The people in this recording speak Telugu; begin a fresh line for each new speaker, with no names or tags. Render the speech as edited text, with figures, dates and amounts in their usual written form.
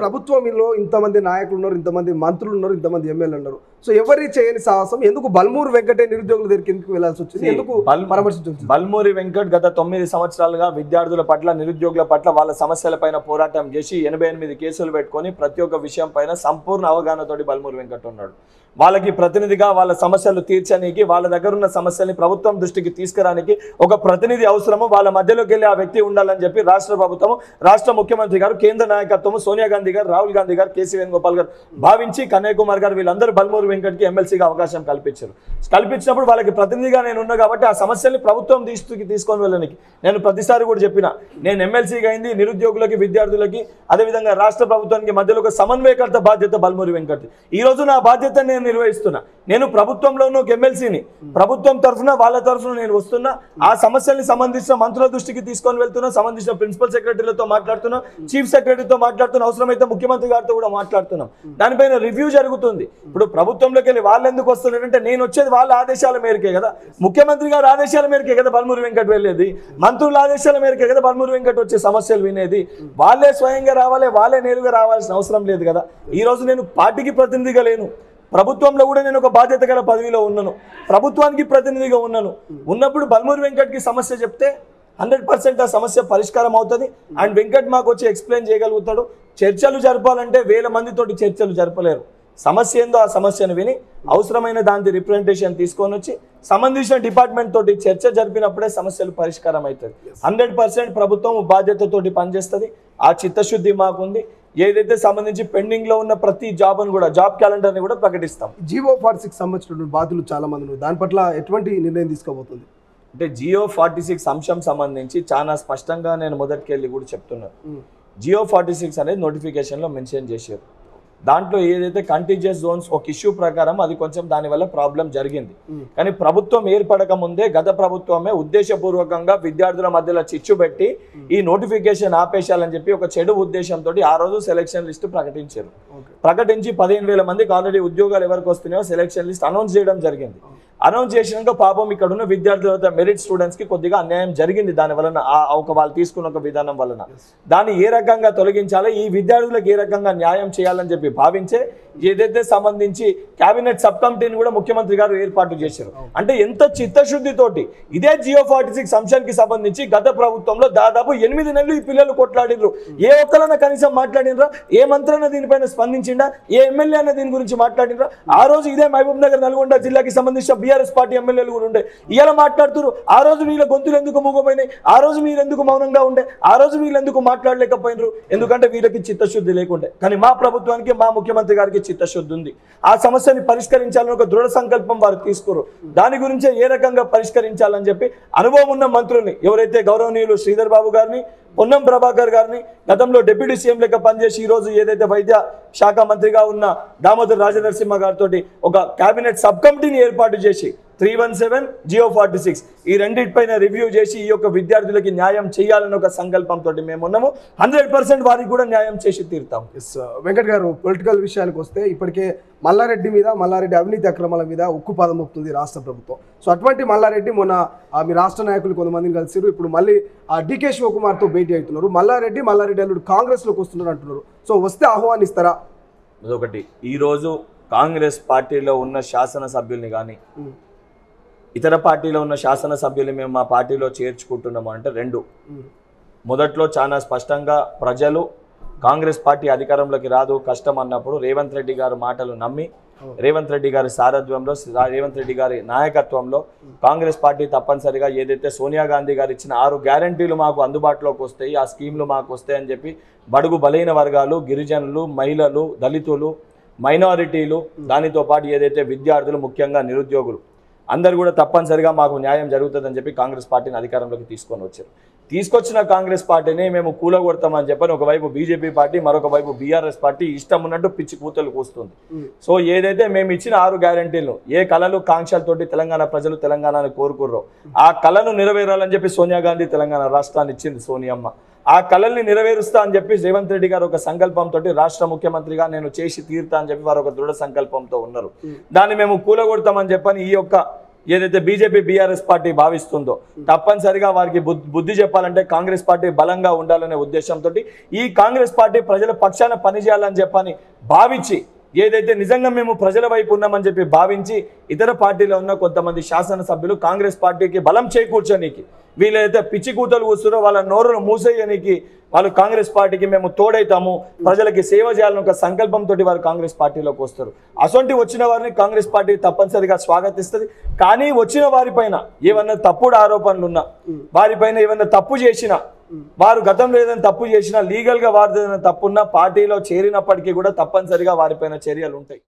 ప్రభుత్వంలో ఇంతమంది నాయకులు ఉన్నారు, ఇంతమంది మంత్రులు ఉన్నారు, ఇంతమంది ఎమ్మెల్యేలు ఉన్నారు. సో ఎవరి చేయని సాహసం ఎందుకు బల్మూరు వెంకటే నిరుద్యోగుల దగ్గరికి ఎందుకు వెళ్లాల్సి వచ్చింది? ఎందుకు పరామర్శించాల్సి?
బల్మూరి వెంకట్ గత 9 సంవత్సరాలుగా విద్యార్థుల పట్ల, నిరుద్యోగుల పట్ల, వాళ్ళ సమస్యల పైన పోరాటం చేసి 88 కేసులు పెట్టుకొని ప్రతి ఒక్క విషయం పైన సంపూర్ణ అవగాహనతోటి బల్మూరి వెంకట్ ఉన్నాడు. వాళ్ళకి ప్రతినిధిగా వాళ్ళ సమస్యలు తీర్చడానికి, వాళ్ళ దగ్గర ఉన్న సమస్యల్ని ప్రభుత్వం దృష్టికి తీసుకురానికి ఒక ప్రతినిధి అవసరము. వాళ్ళ మధ్యలోకి వెళ్ళి ఆ వ్యక్తి ఉండాలని చెప్పి రాష్ట్ర ప్రభుత్వం, రాష్ట్ర ముఖ్యమంత్రి గారు, కేంద్ర నాయకత్వం, సోనియా గాంధీ గారు, రాహుల్ గాంధీ గారు, కేసీ వేణుగోపాల్ గారు భావించి కన్నయ్య కుమార్ గారు వీళ్ళందరూ బల్మూరి వెంకట్కి ఎమ్మెల్సీగా అవకాశం కల్పించారు. కల్పించినప్పుడు వాళ్ళకి ప్రతినిధిగా నేను ఉన్నా కాబట్టి ఆ సమస్యల్ని ప్రభుత్వం దృష్టికి తీసుకొని వెళ్ళడానికి నేను ప్రతిసారి కూడా చెప్పిన, నేను ఎమ్మెల్సీగా అయింది నిరుద్యోగులకి, విద్యార్థులకి, అదేవిధంగా రాష్ట్ర ప్రభుత్వానికి మధ్యలో ఒక సమన్వయకర్త బాధ్యత బల్మూరి వెంకట్. ఈ రోజు నా బాధ్యత నేను నిర్వహిస్తున్నా. నేను ప్రభుత్వంలో ఒక ఎమ్మెల్సీని, ప్రభుత్వం తరఫున వాళ్ళ తరఫున నేను వస్తున్నా. ఆ సమస్యల్ని సంబంధించిన మంత్రుల దృష్టికి తీసుకొని వెళ్తున్నా, సంబంధించిన ప్రిన్సిపల్ సెక్రటరీలతో మాట్లాడుతున్నా, చీఫ్ సెక్రటరీతో మాట్లాడుతున్నా, అవసరమైతే ముఖ్యమంత్రి గారితో కూడా మాట్లాడుతున్నాం. దానిపైన రివ్యూ జరుగుతుంది. ఇప్పుడు ప్రభుత్వంలోకి వెళ్ళి వాళ్ళు ఎందుకు వస్తున్నారంటే నేను వచ్చేది వాళ్ళ ఆదేశాల మేరకే కదా, ముఖ్యమంత్రి గారి ఆదేశాల మేరకే కదా బల్మూరి వెంకట్ వెళ్ళేది, మంత్రుల ఆదేశాల మేరకే కదా బల్మూరి వెంకట్ వచ్చే సమస్యలు వినేది. వాళ్ళే స్వయంగా రావాలి, వాళ్ళే నేరుగా రావాల్సిన అవసరం లేదు కదా. ఈ రోజు నేను పార్టీకి ప్రతినిధిగా లేను, ప్రభుత్వంలో కూడా నేను ఒక బాధ్యత గల పదవిలో ఉన్నాను, ప్రభుత్వానికి ప్రతినిధిగా ఉన్నాను. ఉన్నప్పుడు బల్మూరి వెంకట్కి సమస్య చెప్తే 100% ఆ సమస్య పరిష్కారం అవుతుంది. అండ్ వెంకట్ మాకు వచ్చి ఎక్స్ప్లెయిన్ చేయగలుగుతాడు. చర్చలు జరపాలంటే 1000 మందితోటి చర్చలు జరపలేరు. సమస్య ఏందో ఆ సమస్యను విని అవసరమైన దాని రిప్రజెంటేషన్ తీసుకొని వచ్చి సంబంధించిన డిపార్ట్మెంట్ తోటి చర్చ జరిపినప్పుడే సమస్యలు పరిష్కారం అవుతుంది. 100% ప్రభుత్వం బాధ్యతతోటి పనిచేస్తుంది. ఆ చిత్తశుద్ధి మాకుంది. ఏదైతే సంబంధించి పెండింగ్ లో ఉన్న ప్రతి జాబ్ అని కూడా, జాబ్ క్యాలెండర్ ని కూడా ప్రకటిస్తాం.
జియో 46 సంబంధించిన బాధ్యులు చాలా మంది ఉన్నారు. దాని పట్ల ఎటువంటి నిర్ణయం తీసుకోబోతుంది?
అంటే జియో 46 అంశం సంబంధించి చాలా స్పష్టంగా నేను మొదటికెళ్ళి కూడా చెప్తున్నాను. జియో 46 అనేది నోటిఫికేషన్ లో మెన్షన్ చేశారు. దాంట్లో ఏదైతే కంటింజెంట్ జోన్స్ ఒక ఇష్యూ ప్రకారం అది కొంచెం దానివల్ల ప్రాబ్లం జరిగింది. కానీ ప్రభుత్వం ఏర్పడక ముందే గత ప్రభుత్వమే ఉద్దేశపూర్వకంగా విద్యార్థుల మధ్యలో చిచ్చు పెట్టి ఈ నోటిఫికేషన్ ఆపేశాలని చెప్పి ఒక చెడు ఉద్దేశంతో ఆ రోజు సెలక్షన్ లిస్ట్ ప్రకటించారు. ప్రకటించి 15,000 మందికి ఆల్రెడీ ఉద్యోగాలు ఎవరికి వస్తున్నాయో సెలక్షన్ లిస్ట్ అనౌన్స్ చేయడం జరిగింది. అనౌన్స్ చేసినాక పాపం ఇక్కడ ఉన్న విద్యార్థుల మెరిట్ స్టూడెంట్స్ కి కొద్దిగా అన్యాయం జరిగింది. దాని వలన వాళ్ళు తీసుకున్న ఒక విధానం వలన దాన్ని ఏ రకంగా తొలగించాలి, ఈ విద్యార్థులకు ఏ రకంగా న్యాయం చేయాలని చెప్పి భావించే ఏదైతే సంబంధించి కేబినెట్ సబ్ కమిటీని కూడా ముఖ్యమంత్రి గారు ఏర్పాటు చేశారు. అంటే ఎంత చిత్తశుద్ధితోటి ఇదే జియో 46 అంశానికి సంబంధించి గత ప్రభుత్వంలో దాదాపు 8 నెలలు ఈ పిల్లలు కొట్లాడినరు. ఏ ఒక్కరైనా కనీసం మాట్లాడినరా? ఏ మంత్రి దీనిపైన స్పందించిందా? ఏ ఎమ్మెల్యే అన్న దీని గురించి మాట్లాడినరా? ఆ రోజు ఇదే మహబూబ్ నగర్, నల్గొండ జిల్లాకి సంబంధించిన బీఆర్ఎస్ పార్టీ ఎమ్మెల్యేలు కూడా ఉండే. ఇలా మాట్లాడుతున్నారు. ఆ రోజు వీళ్ళ గొంతులు ఎందుకు మూగపోయినాయి? ఆ రోజు మీరు ఎందుకు మౌనంగా ఉండే? ఆ రోజు వీళ్ళు ఎందుకు మాట్లాడలేకపోయినారు? ఎందుకంటే వీళ్ళకి చిత్తశుద్ధి లేకుండే. కానీ మా ప్రభుత్వానికి, మా ముఖ్యమంత్రి గారికి చిత్తశుద్ధి ఉంది. ఆ సమస్యని పరిష్కరించాలని ఒక దృఢ సంకల్పం వారు తీసుకోరు. దాని గురించే ఏ రకంగా పరిష్కరించాలని చెప్పి అనుభవం ఉన్న మంత్రుల్ని, ఎవరైతే గౌరవనీయులు శ్రీధర్ బాబు గారిని, పొన్నం ప్రభాకర్ గారిని, గతంలో డిప్యూటీ సీఎం లెక్క పనిచేసి ఈ రోజు ఏదైతే వైద్య శాఖ మంత్రిగా ఉన్న దామోదర్ రాజనరసింహ గారితో ఒక కేబినెట్ సబ్ కమిటీని ఏర్పాటు చేసి 317 జియో 46 ఈ రెండింటిపైన రివ్యూ చేసి ఈ యొక్క విద్యార్థులకి న్యాయం చేయాలని ఒక సంకల్పంతో మేము ఉన్నాము. 100% వారికి కూడా న్యాయం చేసి తీరుతాం.
వెంకట్ గారు, పొలిటికల్ విషయానికి వస్తే ఇప్పటికే మల్లారెడ్డి మీద, మల్లారెడ్డి అవినీతి అక్రమాల మీద ఉక్కు పాదం మోపుతుంది రాష్ట్ర ప్రభుత్వం. సో అటువంటి మల్లారెడ్డి మొన్న మీ రాష్ట్ర నాయకులు కొంతమందిని కలిసిరు. ఇప్పుడు మళ్ళీ డికే శివకుమార్తో భేటీ అవుతున్నారు. మల్లారెడ్డి అల్లుడు కాంగ్రెస్లోకి వస్తున్నారు అంటున్నారు. సో వస్తే ఆహ్వానిస్తారా?
అదొకటి. ఈరోజు కాంగ్రెస్ పార్టీలో ఉన్న శాసనసభ్యుల్ని కానీ ఇతర పార్టీలో ఉన్న శాసనసభ్యుల్ని మేము మా పార్టీలో చేర్చుకుంటున్నాము అంటే 2. మొదట్లో చాలా స్పష్టంగా ప్రజలు కాంగ్రెస్ పార్టీ అధికారంలోకి రాదు, కష్టం అన్నప్పుడు రేవంత్ రెడ్డి గారి మాటలు నమ్మి, రేవంత్ రెడ్డి గారి సారథ్యంలో, రేవంత్ రెడ్డి గారి నాయకత్వంలో కాంగ్రెస్ పార్టీ తప్పనిసరిగా ఏదైతే సోనియా గాంధీ గారు ఇచ్చిన 6 గ్యారంటీలు మాకు అందుబాటులోకి వస్తాయి, ఆ స్కీమ్లు మాకు వస్తాయని చెప్పి బడుగు బలైన వర్గాలు, గిరిజనులు, మహిళలు, దళితులు, మైనారిటీలు, దానితో పాటు ఏదైతే విద్యార్థులు, ముఖ్యంగా నిరుద్యోగులు అందరు కూడా తప్పనిసరిగా మాకు న్యాయం జరుగుతుందని చెప్పి కాంగ్రెస్ పార్టీని అధికారంలోకి తీసుకొని వచ్చారు. తీసుకొచ్చిన కాంగ్రెస్ పార్టీని మేము కూలగొడతామని చెప్పని ఒకవైపు బీజేపీ పార్టీ, మరొక వైపు బీఆర్ఎస్ పార్టీ ఇష్టం ఉన్నట్టు పిచ్చి కూతలు కూస్తుంది. సో ఏదైతే మేము ఇచ్చిన 6 గ్యారంటీలు, ఏ కళలు కాంక్షలతోటి తెలంగాణ ప్రజలు తెలంగాణను కోరుకుర్రో ఆ కళను నెరవేరాలని చెప్పి సోనియా గాంధీ తెలంగాణ రాష్ట్రాన్ని ఇచ్చింది సోనియమ్మ. ఆ కళల్ని నెరవేరుస్తా అని చెప్పి రేవంత్ రెడ్డి గారు ఒక సంకల్పంతో రాష్ట్ర ముఖ్యమంత్రిగా నేను చేసి తీరుతా అని చెప్పి వారు ఒక దృఢ సంకల్పంతో ఉన్నారు. దాన్ని మేము కూలగొడతామని చెప్పని ఈ యొక్క ఏదైతే బీజేపీ బీఆర్ఎస్ పార్టీ భావిస్తుందో తప్పనిసరిగా వారికి బుద్ధి చెప్పాలంటే కాంగ్రెస్ పార్టీ బలంగా ఉండాలనే ఉద్దేశంతో ఈ కాంగ్రెస్ పార్టీ ప్రజల పక్షాన పనిచేయాలని చెప్పని భావించి ఏదైతే నిజంగా మేము ప్రజల వైపు ఉన్నామని చెప్పి భావించి ఇతర పార్టీలో ఉన్న కొంతమంది శాసనసభ్యులు కాంగ్రెస్ పార్టీకి బలం చేకూర్చనీకి వీళ్ళైతే పిచ్చి కూతలు కూర్చురో వాళ్ళ నోరును మూసేయనికి వాళ్ళు కాంగ్రెస్ పార్టీకి మేము తోడైతాము ప్రజలకి సేవ చేయాలని ఒక సంకల్పంతో వారు కాంగ్రెస్ పార్టీలోకి వస్తారు. అసొంటి వచ్చిన వారిని కాంగ్రెస్ పార్టీ తప్పనిసరిగా స్వాగతిస్తుంది. కానీ వచ్చిన వారిపైన ఏమన్నా తప్పుడు ఆరోపణలు ఉన్నా వారిపైన ఏమన్నా తప్పు చేసినా వారు గతంలో ఏదైనా తప్పు చేసినా లీగల్ గా వారిది ఏదైనా తప్పున్నా పార్టీలో చేరినప్పటికీ కూడా తప్పనిసరిగా వారిపైన చర్యలు ఉంటాయి.